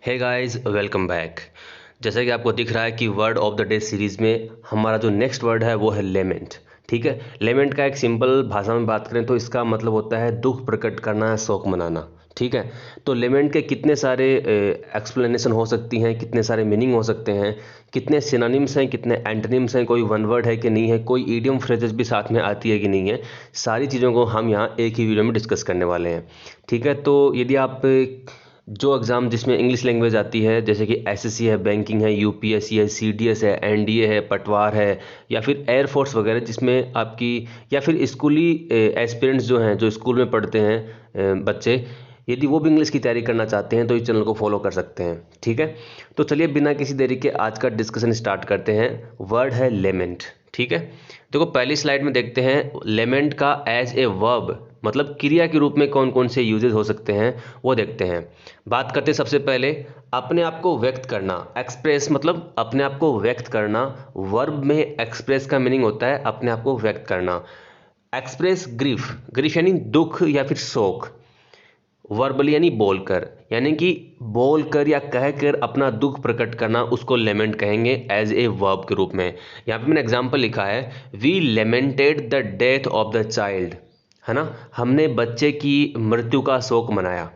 Hey guys, welcome back. जैसा कि आपको दिख रहा है कि word of the day series में हमारा जो नेक्स्ट वर्ड है वो है लेमेंट। ठीक है, लेमेंट का एक सिंपल भाषा में बात करें तो इसका मतलब होता है दुख प्रकट करना, शोक मनाना। ठीक है, तो लेमेंट के कितने सारे एक्सप्लेनेशन हो सकती हैं, कितने सारे मीनिंग हो सकते हैं, कितने सिनोनिम्स हैं, कितने एंटोनिम्स हैं, कोई वन वर्ड है कि नहीं है, कोई ईडियम फ्रेजेस भी साथ में आती है कि नहीं है, सारी चीज़ों को हम यहाँ एक ही वीडियो में डिस्कस करने वाले हैं। ठीक है, तो यदि आप जो एग्ज़ाम जिसमें इंग्लिश लैंग्वेज आती है, जैसे कि एसएससी है, बैंकिंग है, यूपीएससी है, सीडीएस है, एनडीए है, पटवार है, या फिर एयरफोर्स वगैरह, जिसमें आपकी या फिर स्कूली एस्पिरेंट्स जो हैं, जो स्कूल में पढ़ते हैं बच्चे, यदि वो भी इंग्लिश की तैयारी करना चाहते हैं तो इस चैनल को फॉलो कर सकते हैं। ठीक है, तो चलिए बिना किसी देरी के आज का डिस्कशन स्टार्ट करते हैं। वर्ड है लेमेंट। ठीक है, देखो पहली स्लाइड में देखते हैं लेमेंट का एज ए वर्ब मतलब क्रिया के रूप में कौन कौन से यूजेस हो सकते हैं वो देखते हैं। बात करते हैं सबसे पहले अपने आप को व्यक्त करना। एक्सप्रेस मतलब अपने आप को व्यक्त करना। वर्ब में एक्सप्रेस का मीनिंग होता है अपने आप को व्यक्त करना। एक्सप्रेस ग्रीफ, ग्रीफ यानी दुख या फिर शोक। वर्बली यानी बोलकर, यानी कि बोलकर या कहकर अपना दुख प्रकट करना, उसको लेमेंट कहेंगे एज ए वर्ब के रूप में। यहाँ पे मैंने एग्जांपल लिखा है, we lamented the death of the child, है ना, हमने बच्चे की मृत्यु का शोक मनाया।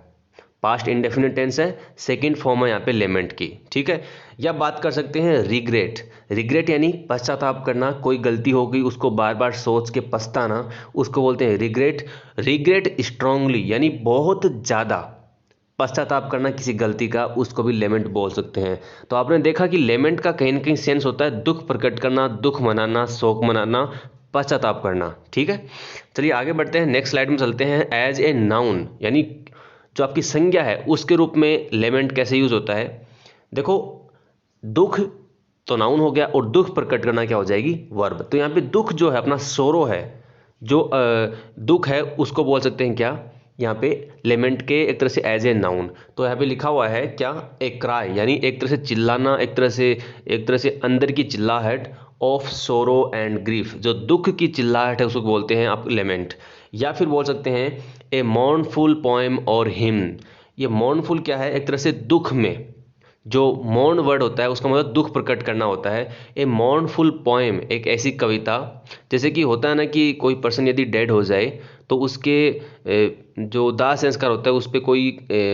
पास्ट इंडेफिनिट टेंस है, सेकंड फॉर्म है यहाँ पे लेमेंट की। ठीक है, या बात कर सकते हैं रिग्रेट। रिग्रेट यानी पश्चाताप करना, कोई गलती हो गई उसको बार बार सोच के पछताना, उसको बोलते हैं रिग्रेट। रिग्रेट स्ट्रांगली यानी बहुत ज़्यादा पश्चाताप करना किसी गलती का, उसको भी लेमेंट बोल सकते हैं। तो आपने देखा कि लेमेंट का कहीं ना कहीं सेंस होता है दुख प्रकट करना, दुख मनाना, शोक मनाना, पश्चाताप करना। ठीक है, चलिए आगे बढ़ते हैं, नेक्स्ट स्लाइड में चलते हैं। एज ए नाउन यानी जो आपकी संज्ञा है उसके रूप में लेमेंट कैसे यूज होता है। देखो दुख तो नाउन हो गया और दुख प्रकट करना क्या हो जाएगी, वर्ब। तो यहाँ पे दुख जो है अपना सोरो है, जो दुख है उसको बोल सकते हैं क्या, यहाँ पे लेमेंट के एक तरह से एज ए नाउन। तो यहाँ पे लिखा हुआ है क्या, ए क्राई यानी एक तरह से चिल्लाना, एक तरह से अंदर की चिल्लाहट, ऑफ सोरो एंड ग्रीफ, जो दुख की चिल्लाहट है उसको बोलते हैं आप लेमेंट। या फिर बोल सकते हैं ए मॉर्नफुल पोएम और हिम। ये मॉर्नफुल क्या है, एक तरह से दुख में, जो मौन वर्ड होता है उसका मतलब दुख प्रकट करना होता है। ए मॉर्नफुल पोएम एक ऐसी कविता, जैसे कि होता है ना कि कोई पर्सन यदि डेड हो जाए तो उसके जो दाह संस्कार होता है उस पर कोई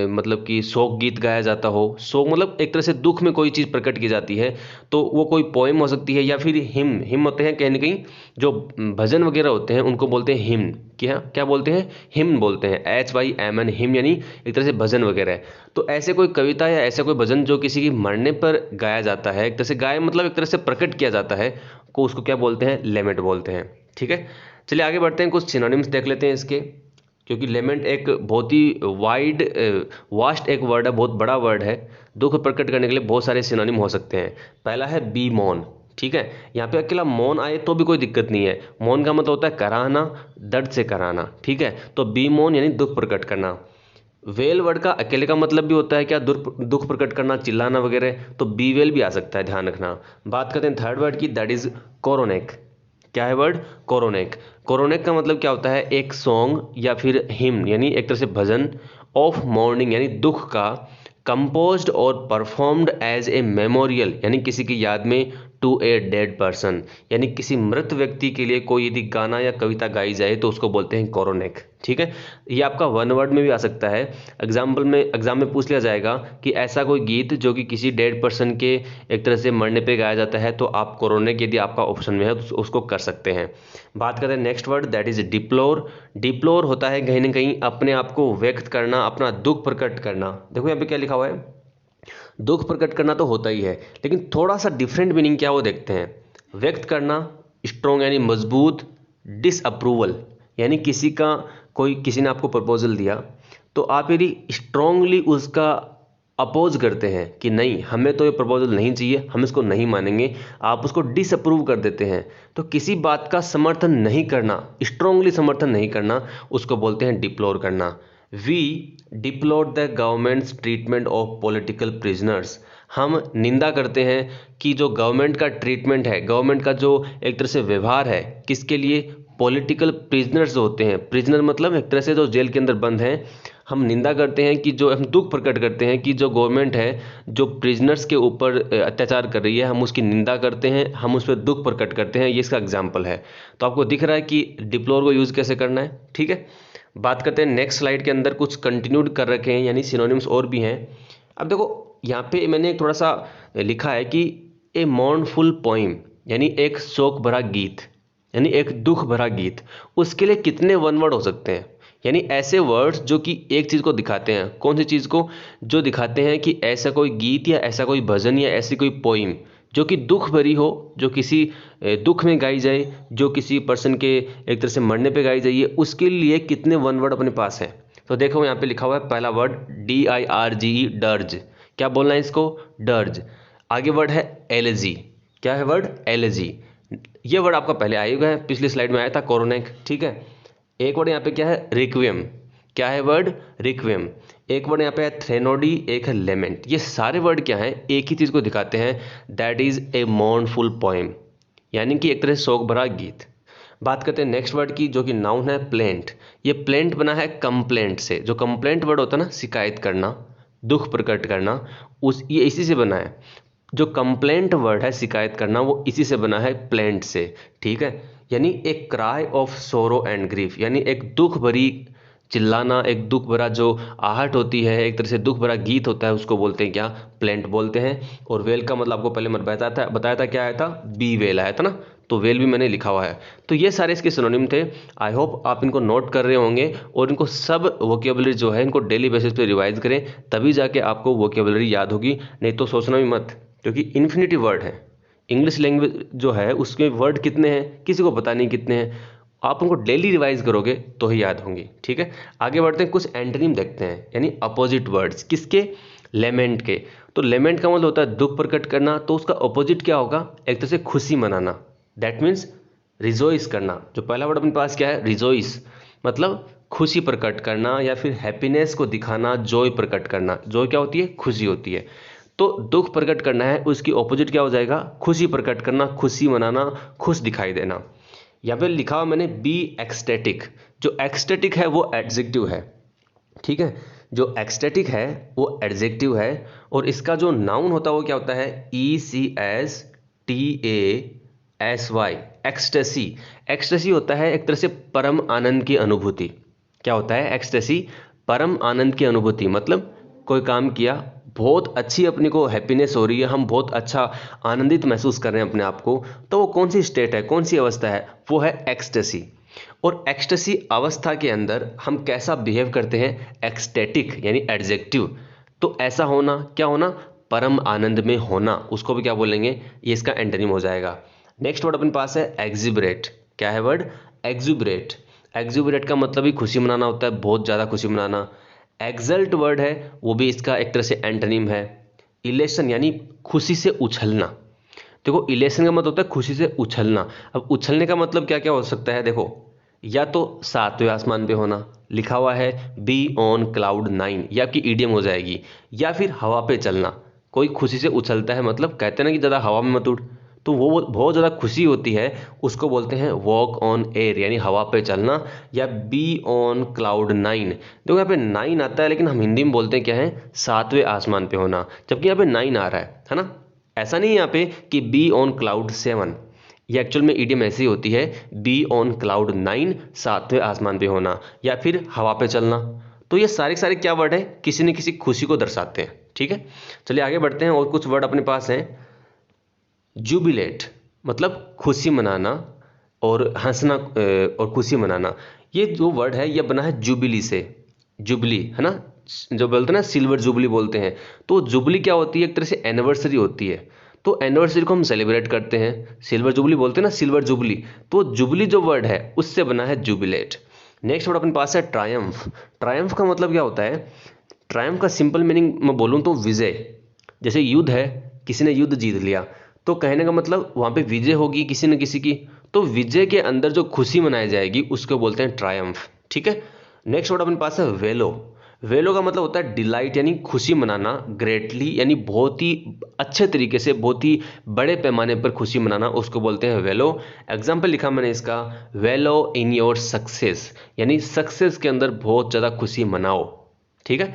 मतलब कि शोक गीत गाया जाता हो। शोक मतलब एक तरह से दुख में कोई चीज़ प्रकट की जाती है, तो वो कोई पोएम हो सकती है। या फिर हिम, हिम होते हैं कहीं ना कहीं जो भजन वगैरह होते हैं उनको बोलते हैं हिम। क्या क्या बोलते हैं, हिम बोलते हैं, HYMN, हिम यानी एक तरह से भजन वगैरह। तो ऐसे कोई कविता या ऐसा कोई भजन जो किसी की मरने पर गाया जाता है, एक तरह से गाय मतलब एक तरह से प्रकट किया जाता है, को उसको क्या बोलते हैं, लेमेंट बोलते हैं। ठीक है, चलिए आगे बढ़ते हैं, कुछ सिनोनिम्स देख लेते हैं इसके, क्योंकि लेमेंट एक बहुत ही वाइड वास्ट एक वर्ड है, बहुत बड़ा वर्ड है। दुख प्रकट करने के लिए बहुत सारे सिनोनिम हो सकते हैं। पहला है बी मौन। ठीक है, यहाँ पे अकेला मौन आए तो भी कोई दिक्कत नहीं है। मौन का मतलब होता है कराहना, दर्द से कराना। ठीक है, तो बी मौन यानी दुख प्रकट करना। वेल वर्ड का अकेले का मतलब भी होता है क्या, दुख प्रकट करना, चिल्लाना वगैरह, तो बी वेल भी आ सकता है, ध्यान रखना। बात करते हैं थर्ड वर्ड की, दैट इज कोरोनेक। क्या है वर्ड, कोरोनेक। कोरोनेक का मतलब क्या होता है, एक सॉन्ग या फिर हिम यानी एक तरह से भजन, ऑफ मॉर्निंग यानी दुख का, कंपोज्ड और परफॉर्म्ड एज ए मेमोरियल यानी किसी की याद में, टू ए डेड पर्सन यानी किसी मृत व्यक्ति के लिए कोई यदि गाना या कविता गाई जाए तो उसको बोलते हैं कोरोनेक। ठीक है, ये आपका वन वर्ड में भी आ सकता है। एग्जाम में पूछ लिया जाएगा कि ऐसा कोई गीत जो कि किसी डेड पर्सन के एक तरह से मरने पे गाया जाता है, तो आप कोरोनेक यदि आपका ऑप्शन में है तो उसको कर सकते हैं। बात करते हैं नेक्स्ट वर्ड, दैट इज डिप्लोर। डिप्लोर होता है कहीं ना कहीं अपने आप को व्यक्त करना, अपना दुख प्रकट करना। देखो यहाँ पे क्या लिखा हुआ है, दुख प्रकट करना तो होता ही है, लेकिन थोड़ा सा डिफरेंट मीनिंग क्या वो देखते हैं। व्यक्त करना स्ट्रॉन्ग यानी मजबूत, डिसअप्रूवल यानी किसी ने आपको प्रपोजल दिया तो आप यदि स्ट्रांगली उसका अपोज करते हैं कि नहीं हमें तो ये प्रपोजल नहीं चाहिए, हम इसको नहीं मानेंगे, आप उसको डिसअप्रूव कर देते हैं, तो किसी बात का समर्थन नहीं करना, स्ट्रांगली समर्थन नहीं करना, उसको बोलते हैं डिप्लोर करना। We deplore the government's treatment of political prisoners. हम निंदा करते हैं कि जो गवर्नमेंट का ट्रीटमेंट है, गवर्नमेंट का जो एक तरह से व्यवहार है, किसके लिए, पॉलिटिकल प्रिजनर्स होते हैं। प्रिजनर मतलब एक तरह से जो जेल के अंदर बंद हैं, हम निंदा करते हैं कि जो हम दुख प्रकट करते हैं कि जो गवर्नमेंट है जो प्रिजनर्स के ऊपर अत्याचार कर रही है, हम उसकी निंदा करते हैं, हम उस पर दुख प्रकट करते हैं। ये इसका एग्जाम्पल है। तो आपको दिख रहा है कि डिप्लोर को यूज़ कैसे करना है। ठीक है, बात करते हैं नेक्स्ट स्लाइड के अंदर कुछ कंटिन्यूड कर रखे हैं यानी सिनोनिम्स और भी हैं। अब देखो यहाँ पे मैंने थोड़ा सा लिखा है कि ए मॉर्नफुल पोइम यानी एक शोक भरा गीत यानी एक दुख भरा गीत, उसके लिए कितने वन वर्ड हो सकते हैं। यानी ऐसे वर्ड्स जो कि एक चीज़ को दिखाते हैं। कौन सी चीज़ को? जो दिखाते हैं कि ऐसा कोई गीत या ऐसा कोई भजन या ऐसी कोई पोइम जो कि दुख भरी हो, जो किसी दुख में गाई जाए, जो किसी पर्सन के एक तरह से मरने पे गाई जाइए, उसके लिए कितने वन वर्ड अपने पास है। तो देखो यहाँ पे लिखा हुआ है पहला वर्ड DIRGE डर्ज। क्या बोलना है इसको? डर्ज। आगे वर्ड है एलेजी। क्या है वर्ड? एलेजी। ये वर्ड आपका पहले आएगा है, पिछली स्लाइड में आया था कोरोनेक। ठीक है, एक वर्ड यहाँ पे क्या है? रिक्वियम। क्या है वर्ड? रिक्वियम। एक वर्ड यहाँ पे है थ्रेनोडी, एक है लेमेंट। ये सारे वर्ड क्या हैं? एक ही चीज़ को दिखाते हैं, दैट इज ए मॉर्नफुल पोएम यानी कि एक तरह से शोक भरा गीत। बात करते हैं नेक्स्ट वर्ड की जो कि नाउन है प्लेंट। ये प्लेंट बना है कंप्लेंट से। जो कंप्लेंट वर्ड होता है ना, शिकायत करना, दुख प्रकट करना, ये इसी से बना है। जो कंप्लेंट वर्ड है शिकायत करना, वो इसी से बना है, प्लेंट से। ठीक है, यानी एक cry of sorrow and grief यानी एक दुख भरी चिल्लाना, एक दुख भरा जो आहट होती है, एक तरह से दुख भरा गीत होता है, उसको बोलते हैं क्या? प्लेंट बोलते हैं। और वेल का मतलब आपको पहले बताया था क्या आया था? बी वेल आया था ना, तो वेल भी मैंने लिखा हुआ है। तो ये सारे इसके सिनोनिम थे। आई होप आप इनको नोट कर रहे होंगे और इनको सब वोकेबलरी जो है इनको डेली बेसिस पे रिवाइज करें, तभी जाके आपको वोकेबलरी याद होगी। नहीं तो सोचना भी मत, क्योंकि इन्फिनिटी वर्ड है। इंग्लिश लैंग्वेज जो है उसके वर्ड कितने हैं किसी को पता नहीं कितने हैं। आप उनको डेली रिवाइज करोगे तो ही याद होंगी। ठीक है, आगे बढ़ते हैं, कुछ एंटोनिम देखते हैं यानी अपोजिट वर्ड्स। किसके? लेमेंट के। तो लेमेंट का मतलब होता है दुख प्रकट करना, तो उसका अपोजिट क्या होगा? एक तरह से खुशी मनाना, दैट मीन्स रिजोइस करना। जो पहला वर्ड अपने पास क्या है? रिजोइस, मतलब खुशी प्रकट करना या फिर हैप्पीनेस को दिखाना, जॉय प्रकट करना। जॉय क्या होती है? खुशी होती है। तो दुख प्रकट करना है, उसकी ऑपोजिट क्या हो जाएगा? खुशी प्रकट करना, खुशी मनाना, खुश दिखाई देना। यहाँ पे लिखा हुआ मैंने बी एक्सटेटिक। जो एक्सटेटिक है वो एडजेक्टिव है। ठीक है, जो एक्सटेटिक है वो एडजेक्टिव है और इसका जो नाउन होता है वो क्या होता है? ECSTASY, ecstasy. एक्सटेसी होता है एक तरह से परम आनंद की अनुभूति। क्या होता है? एक्सटेसी, परम आनंद की अनुभूति। मतलब कोई काम किया, बहुत अच्छी अपने को हैप्पीनेस हो रही है, हम बहुत अच्छा आनंदित महसूस कर रहे हैं अपने आप को, तो वो कौन सी स्टेट है, कौन सी अवस्था है? वो है एक्सटेसी। और एक्सटेसी अवस्था के अंदर हम कैसा बिहेव करते हैं? एक्सटेटिक यानी एडजेक्टिव। तो ऐसा होना, क्या होना? परम आनंद में होना, उसको भी क्या बोलेंगे? ये इसका एंटोनिम हो जाएगा। नेक्स्ट वर्ड अपने पास है एक्जिबरेट। क्या है वर्ड? एक्जुबरेट। एक्जुबरेट का मतलब ही खुशी मनाना होता है, बहुत ज़्यादा खुशी मनाना। एक्सल्ट वर्ड है, वो भी इसका एक तरह से एंटोनिम है। इलेशन यानी खुशी से उछलना। देखो इलेशन का मतलब होता है खुशी से उछलना। अब उछलने का मतलब क्या क्या हो सकता है? देखो, या तो सातवें आसमान पे होना, लिखा हुआ है बी ऑन क्लाउड 9, ये आपकी ईडियम हो जाएगी। या फिर हवा पे चलना, कोई खुशी से उछलता है, मतलब कहते हैं ना कि ज़्यादा हवा में मत उड़, तो वो बहुत ज़्यादा खुशी होती है, उसको बोलते हैं वॉक ऑन एयर यानी हवा पे चलना, या बी ऑन क्लाउड 9। देखो यहाँ पे 9 आता है, लेकिन हम हिंदी में बोलते हैं क्या है? सातवें आसमान पे होना, जबकि यहाँ पे 9 आ रहा है ना। ऐसा नहीं है यहाँ पे कि बी ऑन क्लाउड 7, ये एक्चुअल में ईडियम ऐसी होती है, बी ऑन क्लाउड 9, सातवें आसमान पे होना, या फिर हवा पे चलना। तो ये सारे क्या वर्ड है? किसी न किसी खुशी को दर्शाते हैं। ठीक है, चलिए आगे बढ़ते हैं। और कुछ वर्ड अपने पास हैं। जुबिलेट मतलब खुशी मनाना और हंसना और खुशी मनाना। ये जो वर्ड है ये बना है जुबिली से। जुबली है ना, जो बोलते हैं ना सिल्वर जुबली बोलते हैं। तो जुबली क्या होती है? एक तरह से एनिवर्सरी होती है। तो एनिवर्सरी को हम सेलिब्रेट करते हैं, सिल्वर जुबली बोलते हैं ना, सिल्वर जुबली। तो जुबली जो वर्ड है उससे बना है जुबिलेट। नेक्स्ट वर्ड अपने पास है ट्रायम्फ। ट्रायम्फ का मतलब क्या होता है? ट्रायम्फ का सिंपल मीनिंग मैं बोलूँ तो विजय। जैसे युद्ध है, किसी ने युद्ध जीत लिया, तो कहने का मतलब वहाँ पे विजय होगी किसी न किसी की, तो विजय के अंदर जो खुशी मनाई जाएगी उसको बोलते हैं ट्रायम्फ। ठीक है, नेक्स्ट वर्ड अपने पास है वेलो। वेलो का मतलब होता है डिलाइट यानी खुशी मनाना, ग्रेटली यानी बहुत ही अच्छे तरीके से, बहुत ही बड़े पैमाने पर खुशी मनाना, उसको बोलते हैं वेलो। एग्जाम्पल लिखा मैंने इसका, वेलो इन योर सक्सेस यानी सक्सेस के अंदर बहुत ज़्यादा खुशी मनाओ। ठीक है।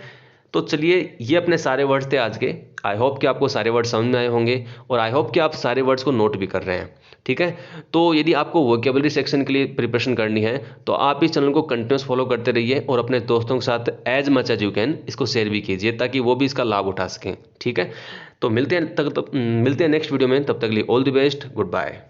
तो चलिए, ये अपने सारे वर्ड्स थे आज के। आई होप कि आपको सारे वर्ड समझ में आए होंगे और आई होप कि आप सारे वर्ड्स को नोट भी कर रहे हैं। ठीक है, तो यदि आपको वोकेबलरी सेक्शन के लिए प्रिपरेशन करनी है तो आप इस चैनल को कंटिन्यूस फॉलो करते रहिए और अपने दोस्तों के साथ as much as you can इसको शेयर भी कीजिए ताकि वो भी इसका लाभ उठा सकें। ठीक है, तो मिलते हैं नेक्स्ट वीडियो में। तब तक के लिए all the best, good bye.